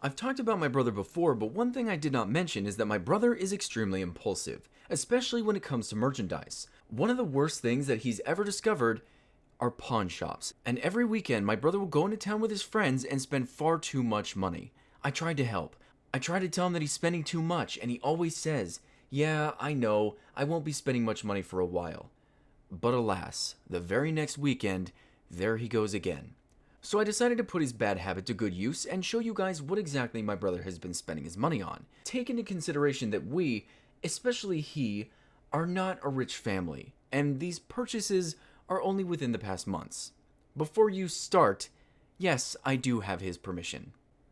I've talked about my brother before, but one thing I did not mention is that my brother is extremely impulsive, especially when it comes to merchandise. One of the worst things that he's ever discovered are pawn shops, and every weekend my brother will go into town with his friends and spend far too much money. I tried to help. I tried to tell him that he's spending too much, and he always says, "Yeah, I know, I won't be spending much money for a while." But alas, the very next weekend, there he goes again. So I decided to put his bad habit to good use and show you guys what exactly my brother has been spending his money on. Take into consideration that we, especially he, are not a rich family, and these purchases are only within the past months. Before you start, yes, I do have his permission.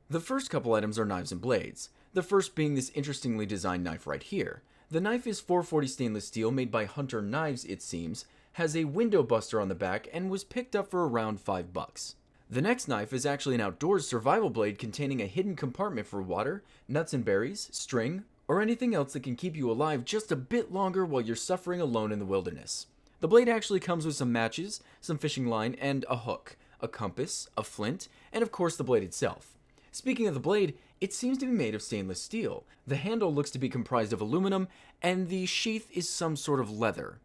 The first couple items are knives and blades, the first being this interestingly designed knife right here. The knife is 440 stainless steel made by Hunter Knives, it seems, has a window buster on the back, and was picked up for around $5. The next knife is actually an outdoors survival blade containing a hidden compartment for water, nuts and berries, string, or anything else that can keep you alive just a bit longer while you're suffering alone in the wilderness. The blade actually comes with some matches, some fishing line, and a hook, a compass, a flint, and of course the blade itself. Speaking of the blade, it seems to be made of stainless steel. The handle looks to be comprised of aluminum, and the sheath is some sort of leather.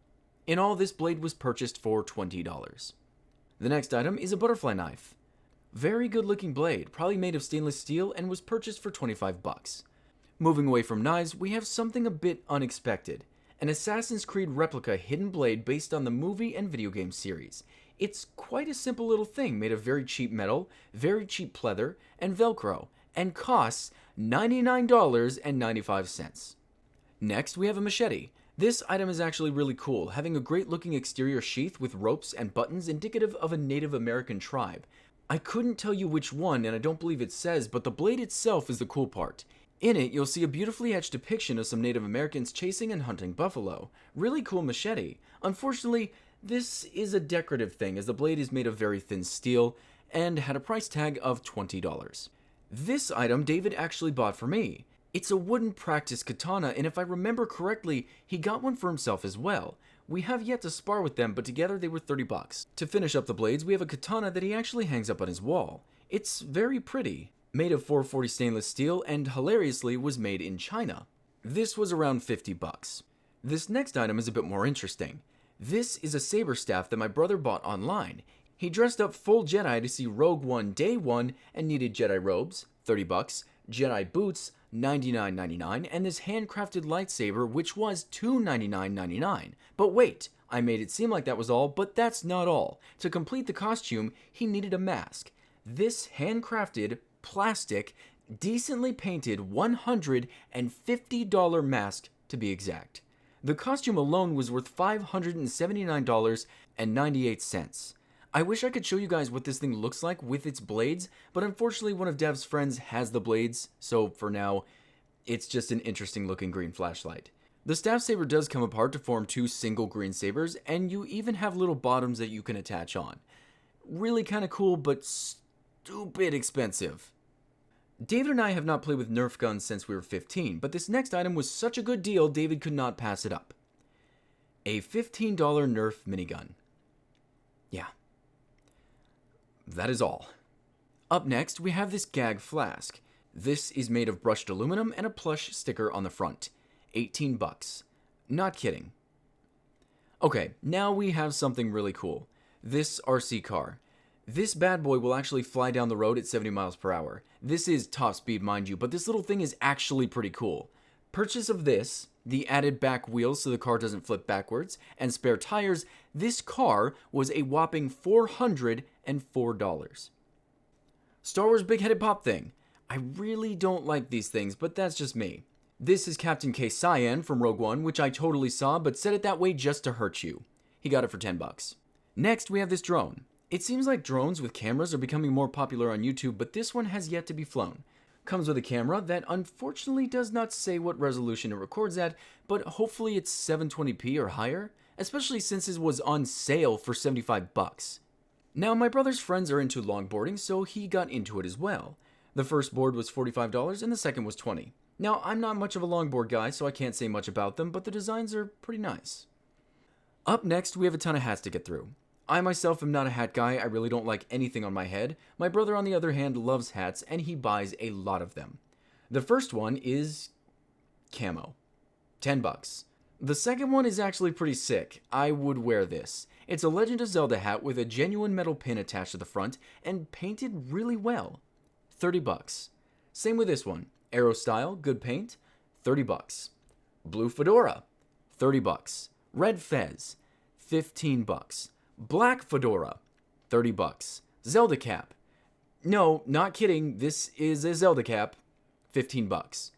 In all, this blade was purchased for $20. The next item is a butterfly knife. Very good looking blade, probably made of stainless steel, and was purchased for $25. Moving away from knives, we have something a bit unexpected. An Assassin's Creed replica hidden blade based on the movie and video game series. It's quite a simple little thing made of very cheap metal, very cheap pleather, and Velcro, and costs $99.95. Next, we have a machete. This item is actually really cool, having a great looking exterior sheath with ropes and buttons indicative of a Native American tribe. I couldn't tell you which one, and I don't believe it says, but the blade itself is the cool part. In it, you'll see a beautifully etched depiction of some Native Americans chasing and hunting buffalo. Really cool machete. Unfortunately, this is a decorative thing, as the blade is made of very thin steel, and had a price tag of $20. This item David actually bought for me. It's a wooden practice katana, and if I remember correctly, he got one for himself as well. We have yet to spar with them, but together they were $30. To finish up the blades, we have a katana that he actually hangs up on his wall. It's very pretty. Made of 440 stainless steel, and hilariously was made in China. This was around $50. This next item is a bit more interesting. This is a Saber Staff that my brother bought online. He dressed up full Jedi to see Rogue One Day 1 and needed Jedi robes, $30, Jedi boots, $99.99, and this handcrafted lightsaber, which was $299.99. But wait, I made it seem like that was all, but that's not all. To complete the costume, he needed a mask. This handcrafted, plastic, decently painted $150 mask to be exact. The costume alone was worth $579.98. I wish I could show you guys what this thing looks like with its blades, but unfortunately one of Dev's friends has the blades, so for now, it's just an interesting looking green flashlight. The staff saber does come apart to form two single green sabers, and you even have little bottoms that you can attach on. Really kind of cool, but stupid expensive. David and I have not played with Nerf guns since we were 15, but this next item was such a good deal, David could not pass it up. A $15 Nerf Minigun. Yeah. That is all. Up next, we have this Gag Flask. This is made of brushed aluminum and a plush sticker on the front. $18. Not kidding. Okay, now we have something really cool. This RC car. This bad boy will actually fly down the road at 70 miles per hour. This is top speed, mind you, but this little thing is actually pretty cool. Purchase of this, the added back wheels so the car doesn't flip backwards, and spare tires, this car was a whopping $404. Star Wars Big Headed Pop thing. I really don't like these things, but that's just me. This is Captain K. Cyan from Rogue One, which I totally saw, but said it that way just to hurt you. He got it for $10. Next, we have this drone. It seems like drones with cameras are becoming more popular on YouTube, but this one has yet to be flown. Comes with a camera that unfortunately does not say what resolution it records at, but hopefully it's 720p or higher, especially since it was on sale for $75. Now, my brother's friends are into longboarding, so he got into it as well. The first board was $45 and the second was $20. Now, I'm not much of a longboard guy, so I can't say much about them, but the designs are pretty nice. Up next, we have a ton of hats to get through. I myself am not a hat guy. I really don't like anything on my head. My brother, on the other hand, loves hats, and he buys a lot of them. The first one is camo. $10. The second one is actually pretty sick. I would wear this. It's a Legend of Zelda hat with a genuine metal pin attached to the front and painted really well. $30. Same with this one. Arrow style, good paint, $30. Blue fedora, $30. Red fez, $15. Black fedora, $30. Zelda cap. No, not kidding. This is a Zelda cap, $15.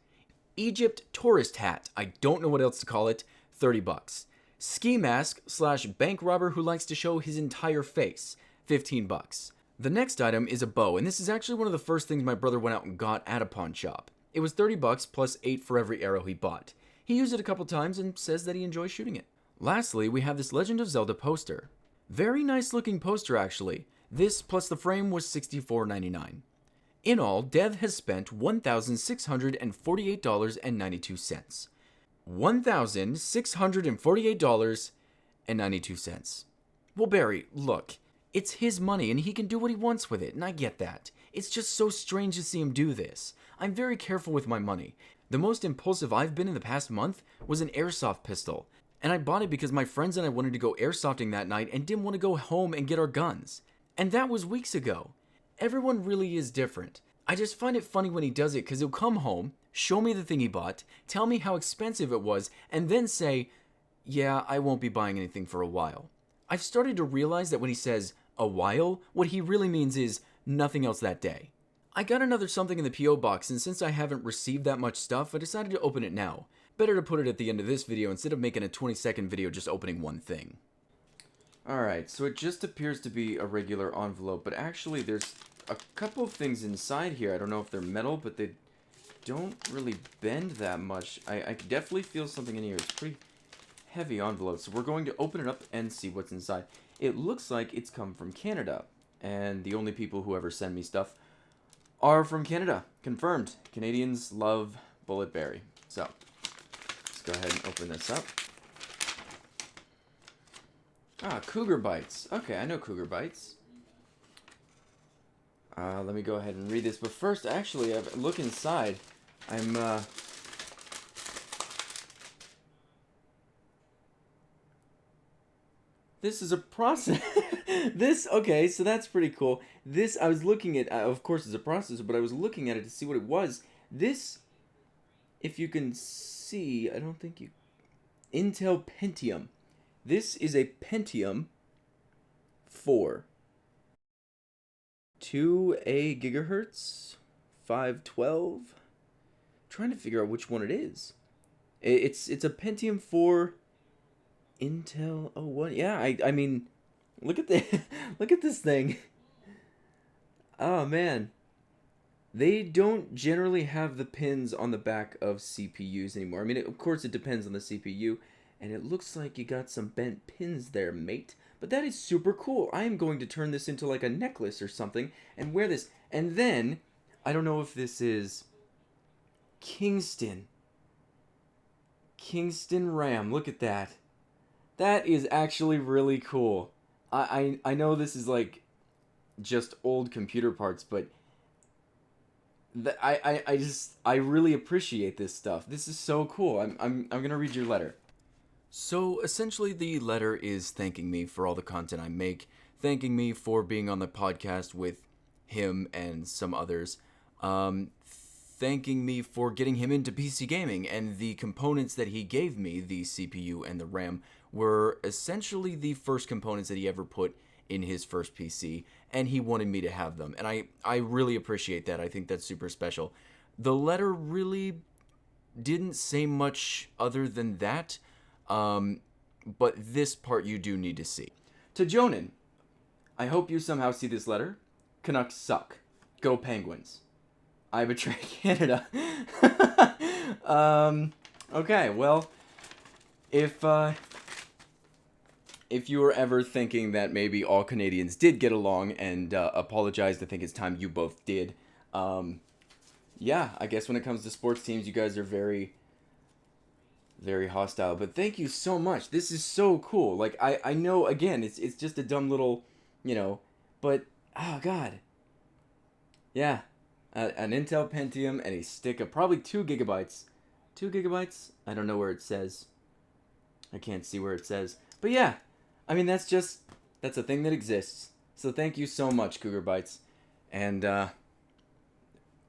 Egypt tourist hat. I don't know what else to call it. $30. Ski mask / bank robber who likes to show his entire face. $15. The next item is a bow, and this is actually one of the first things my brother went out and got at a pawn shop. It was $30 plus 8 for every arrow he bought. He used it a couple times and says that he enjoys shooting it. Lastly, we have this Legend of Zelda poster. Very nice looking poster actually. This plus the frame was $64.99. In all, Dev has spent $1,648.92. $1,648.92. Well, Barry, look, it's his money and he can do what he wants with it, and I get that. It's just so strange to see him do this. I'm very careful with my money. The most impulsive I've been in the past month was an airsoft pistol, and I bought it because my friends and I wanted to go airsofting that night and didn't want to go home and get our guns. And that was weeks ago. Everyone really is different. I just find it funny when he does it because he'll come home, show me the thing he bought, tell me how expensive it was, and then say, yeah, I won't be buying anything for a while. I've started to realize that when he says, a while, what he really means is nothing else that day. I got another something in the P.O. box, and since I haven't received that much stuff, I decided to open it now. Better to put it at the end of this video instead of making a 20-second video just opening one thing. Alright, so it just appears to be a regular envelope, but actually there's a couple of things inside here. I don't know if they're metal, but they don't really bend that much. I can definitely feel something in here. It's pretty heavy envelope, so we're going to open it up and see what's inside. It looks like it's come from Canada, and the only people who ever send me stuff are from Canada. Confirmed. Canadians love Bulletbarry. So, let's go ahead and open this up. Ah, Cougar Bites. Okay, I know Cougar Bites. Let me go ahead and read this. But first, actually, look inside. This is a process. Okay, so that's pretty cool. This, I was looking at, of course it's a processor, but I was looking at it to see what it was. This, if you can see, I don't think you, Intel Pentium. This is a Pentium 4. 2A gigahertz, 512. I'm trying to figure out which one it is. It's a Pentium 4 Intel 01. Yeah, I mean, look at the look at this thing. Oh man. They don't generally have the pins on the back of CPUs anymore. I mean, of course it depends on the CPU, and it looks like you got some bent pins there, mate. But that is super cool. I am going to turn this into like a necklace or something and wear this. And then, I don't know if this is Kingston RAM. Look at that. That is actually really cool. I know this is like just old computer parts, but I really appreciate this stuff. This is so cool. I'm gonna read your letter. So essentially the letter is thanking me for all the content I make, thanking me for being on the podcast with him and some others, thanking me for getting him into PC gaming, and the components that he gave me, the CPU and the RAM, were essentially the first components that he ever put in his first PC, and he wanted me to have them, and I really appreciate that. I think that's super special. The letter really didn't say much other than that, but this part you do need to see. To Jonan, I hope you somehow see this letter. Canucks suck. Go Penguins. I betray Canada. Okay, well, if you were ever thinking that maybe all Canadians did get along and apologized, I think it's time you both did. Yeah, I guess when it comes to sports teams, you guys are very, very hostile. But thank you so much. This is so cool. Like, I know, again, it's just a dumb little, you know, but, oh, God. Yeah. An Intel Pentium and a stick of probably 2 gigabytes. 2 gigabytes? I don't know where it says. I can't see where it says. But yeah, I mean, that's a thing that exists. So thank you so much, Cougar Bites. And,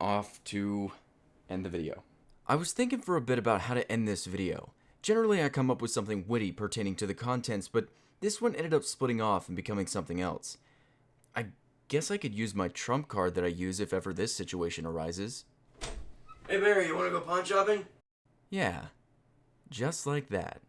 off to end the video. I was thinking for a bit about how to end this video. Generally, I come up with something witty pertaining to the contents, but this one ended up splitting off and becoming something else. I guess I could use my trump card that I use if ever this situation arises. Hey Barry, you wanna go pawn shopping? Yeah, just like that.